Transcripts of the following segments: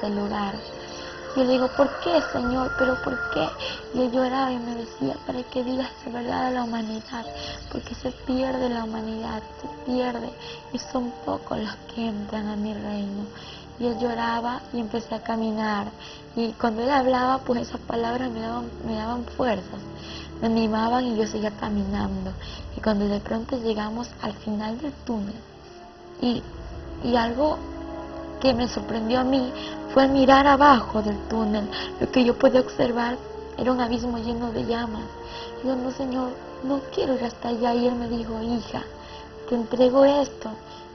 este lugar. Y yo le digo, ¿por qué, Señor? ¿Pero por qué? Y él lloraba y me decía, para que digas la verdad a la humanidad, porque se pierde la humanidad, se pierde, y son pocos los que entran a mi reino. Y él lloraba y empecé a caminar, y cuando él hablaba, pues esas palabras me daban fuerzas, me animaban y yo seguía caminando. Y cuando de pronto llegamos al final del túnel, y algo que me sorprendió a mí fue mirar abajo del túnel. Lo que yo podía observar era un abismo lleno de llamas. Y yo, no, Señor, no quiero ir hasta allá. Y él me dijo, hija, te entrego esto.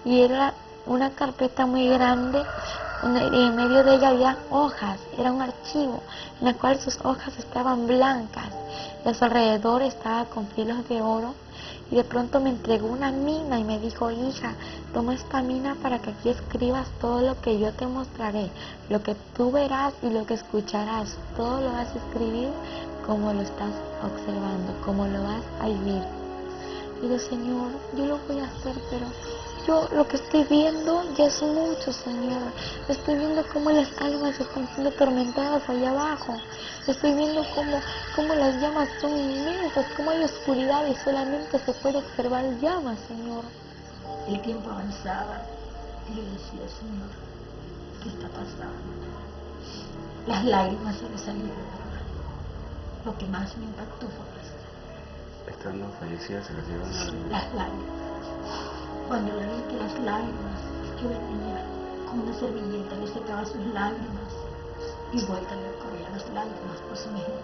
Y era una carpeta muy grande, y en medio de ella había hojas, era un archivo en el cual sus hojas estaban blancas y a su alrededor estaba con filos de oro. Y de pronto me entregó una mina y me dijo, hija, toma esta mina para que aquí escribas todo lo que yo te mostraré, lo que tú verás y lo que escucharás, todo lo vas a escribir como lo estás observando, como lo vas a vivir. Y digo, Señor, yo lo voy a hacer, pero yo lo que estoy viendo ya es mucho, Señor. Estoy viendo cómo las almas están siendo atormentadas allá abajo. Estoy viendo cómo las llamas son inmensas, cómo hay oscuridad y solamente se puede observar llamas, Señor. El tiempo avanzaba y yo decía, Señor, ¿qué está pasando? Las lágrimas se le salieron. Lo que más me impactó fue esto. Estando fallecidas se les llevan a... Las lágrimas. Cuando le vi que las lágrimas, yo venía con una servilleta, le secaba sus lágrimas y vuelta le corría las lágrimas por su mejilla.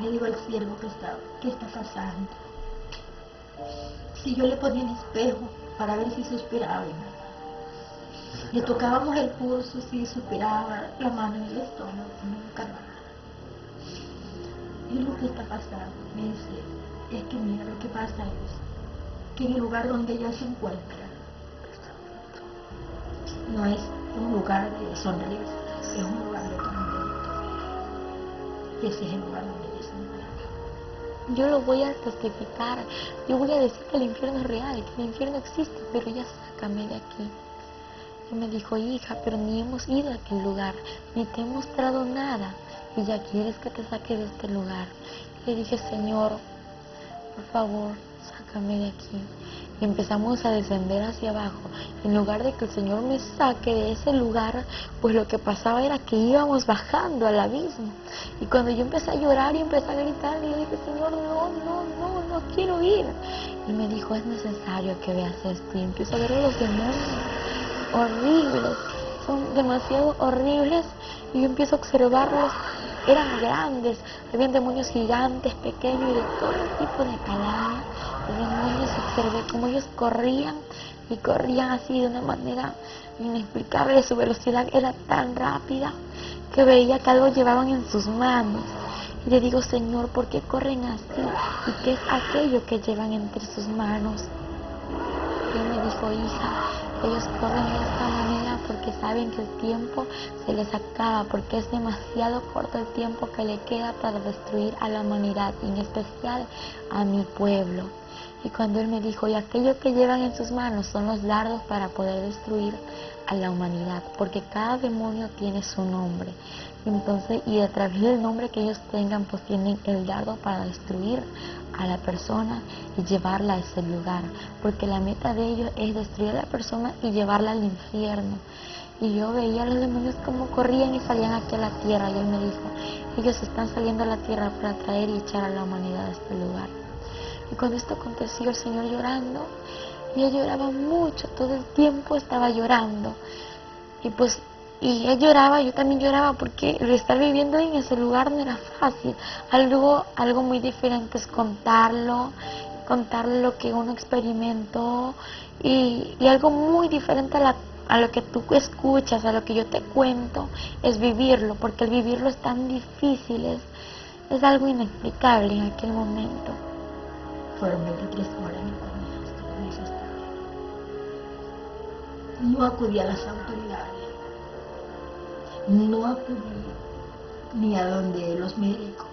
Le digo al siervo ¿qué está pasando? Si yo le ponía el espejo para ver si suspiraba, le tocábamos el pulso, si suspiraba, la mano en el estómago, nunca nada. Y lo que está pasando, me dice, es que mira, lo que pasa es que en el lugar donde ella se encuentra no es un lugar de sonrisa, es un lugar de tormento. Y ese es el lugar donde ella se encuentra. Yo lo voy a testificar, yo voy a decir que el infierno es real, que el infierno existe, pero ya sácame de aquí. Y me dijo, hija, pero ni hemos ido a aquel lugar, ni te he mostrado nada, y ya quieres que te saque de este lugar. Y le dije, Señor, por favor, sácame de aquí. Y empezamos a descender hacia abajo. En lugar de que el Señor me saque de ese lugar, pues lo que pasaba era que íbamos bajando al abismo. Y cuando yo empecé a llorar y empecé a gritar, le dije, Señor, no quiero ir. Y me dijo, es necesario que veas esto. Y empiezo a ver a los demonios horribles, son demasiado horribles, y yo empiezo a observarlos. Eran grandes, habían demonios gigantes, pequeños y de todo tipo de calaña. Los demonios, observé cómo ellos corrían y corrían así de una manera inexplicable. Su velocidad era tan rápida que veía que algo llevaban en sus manos. Y le digo, Señor, ¿por qué corren así? ¿Y qué es aquello que llevan entre sus manos? Y él me dijo, hija, ellos corren de esta manera porque saben que el tiempo se les acaba, porque es demasiado corto el tiempo que le queda para destruir a la humanidad, y en especial a mi pueblo. Y cuando él me dijo, y aquello que llevan en sus manos son los dardos para poder destruir a la humanidad, porque cada demonio tiene su nombre. Entonces, y a través del nombre que ellos tengan, pues tienen el dardo para destruir a la persona y llevarla a ese lugar, porque la meta de ellos es destruir a la persona y llevarla al infierno. Y yo veía a los demonios como corrían y salían aquí a la tierra, y él me dijo, ellos están saliendo a la tierra para traer y echar a la humanidad a este lugar. Y cuando esto aconteció, el Señor llorando, y él lloraba mucho, todo el tiempo estaba llorando. Y él lloraba, yo también lloraba, porque el estar viviendo en ese lugar no era fácil. Algo muy diferente es contarlo lo que uno experimentó, y algo muy diferente a lo que tú escuchas, a lo que yo te cuento, es vivirlo, porque el vivirlo es tan difícil, es algo inexplicable en aquel momento. Fueron 23 horas en ese estado. No acudí a las autoridades, no acudí ni a donde los médicos,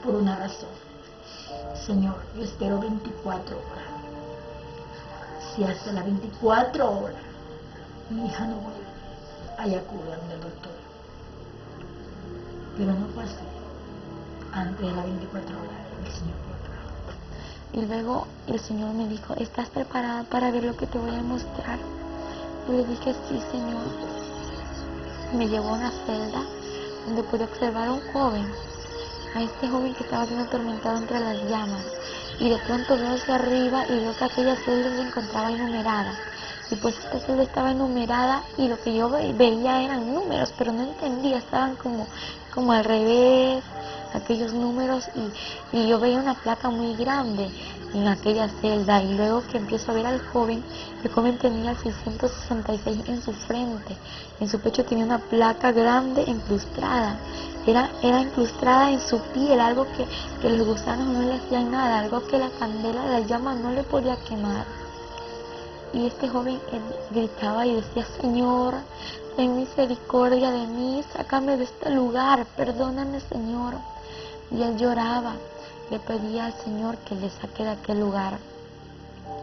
por una razón. Señor, yo espero 24 horas. Si hasta las 24 horas mi hija no vuelve, ahí acude donde el doctor. Pero no fue así. Antes de las 24 horas el Señor fue acá. Y luego el Señor me dijo, ¿estás preparada para ver lo que te voy a mostrar? Yo le dije, sí, Señor. Me llevó a una celda donde pude observar a un joven, a este joven que estaba siendo atormentado entre las llamas. Y de pronto veo hacia arriba y veo que aquella celda se encontraba enumerada. Y pues esta celda estaba enumerada y lo que yo veía eran números, pero no entendía, estaban como al revés, aquellos números, y yo veía una placa muy grande en aquella celda. Y luego que empiezo a ver al joven, el joven tenía el 666 en su frente, en su pecho tenía una placa grande incrustada, era incrustada en su piel, algo que los gusanos no le hacían nada, algo que la candela de la llama no le podía quemar. Y este joven gritaba y decía, Señor, ten misericordia de mí, sácame de este lugar, perdóname, Señor. Y él lloraba, le pedía al Señor que le saque de aquel lugar.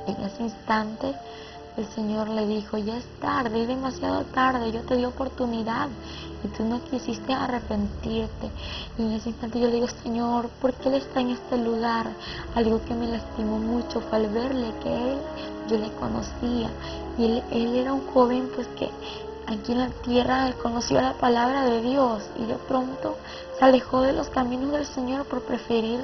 En ese instante el Señor le dijo, ya es tarde, es demasiado tarde, yo te di oportunidad y tú no quisiste arrepentirte. Y en ese instante yo le digo, Señor, ¿por qué Él está en este lugar? Algo que me lastimó mucho fue al verle que yo le conocía. Y él era un joven pues que aquí en la tierra conoció la palabra de Dios y de pronto se alejó de los caminos del Señor por preferir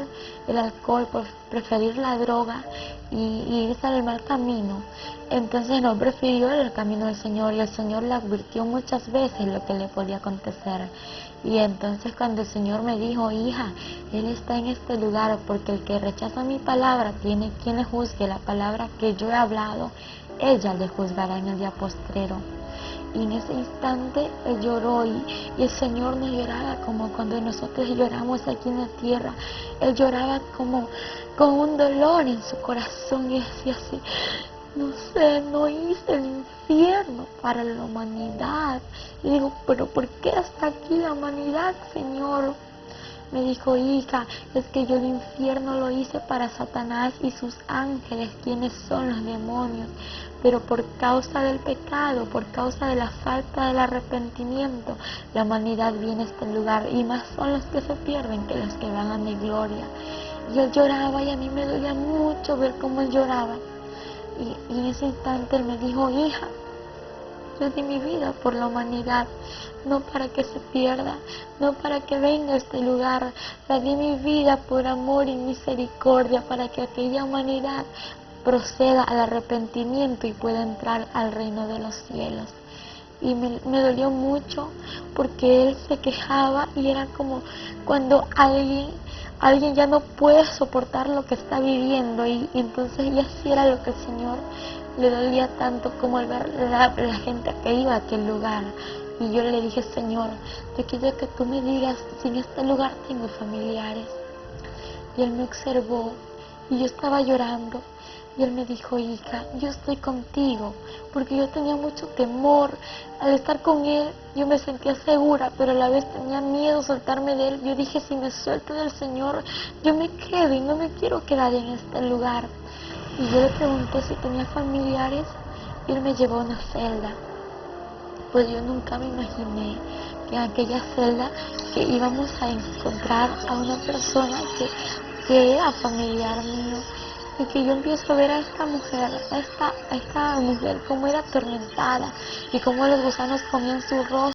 el alcohol, por preferir la droga y irse al mal camino. Entonces no prefirió el camino del Señor y el Señor le advirtió muchas veces lo que le podía acontecer. Y entonces cuando el Señor me dijo, hija, Él está en este lugar porque el que rechaza mi palabra tiene quien le juzgue la palabra que yo he hablado, ella le juzgará en el día postrero. Y en ese instante él lloró y el Señor no lloraba como cuando nosotros lloramos aquí en la tierra. Él lloraba como con un dolor en su corazón y decía así, no sé, no hice el infierno para la humanidad. Y digo, pero ¿por qué hasta aquí la humanidad, Señor? Me dijo, hija, es que yo el infierno lo hice para Satanás y sus ángeles, quienes son los demonios. Pero por causa del pecado, por causa de la falta del arrepentimiento, la humanidad viene a este lugar y más son los que se pierden que los que van a mi gloria. Y él lloraba y a mí me dolía mucho ver cómo él lloraba. Y en ese instante él me dijo, hija, yo di mi vida por la humanidad, no para que se pierda, no para que venga a este lugar, la di mi vida por amor y misericordia, para que aquella humanidad proceda al arrepentimiento y pueda entrar al reino de los cielos. Y me dolió mucho porque él se quejaba y era como cuando alguien ya no puede soportar lo que está viviendo y entonces ya sí era lo que el Señor le dolía tanto como al ver la gente que iba a aquel lugar. Y yo le dije, Señor, yo quiero que tú me digas si en este lugar tengo familiares. Y él me observó y yo estaba llorando. Y él me dijo, hija, yo estoy contigo, porque yo tenía mucho temor. Al estar con él, yo me sentía segura, pero a la vez tenía miedo soltarme de él. Yo dije, si me suelto del Señor, yo me quedo y no me quiero quedar en este lugar. Y yo le pregunté si tenía familiares y él me llevó a una celda. Pues yo nunca me imaginé que en aquella celda que íbamos a encontrar a una persona que era familiar mío. Y que yo empiezo a ver a esta mujer, a esta mujer como era atormentada y como los gusanos comían su rostro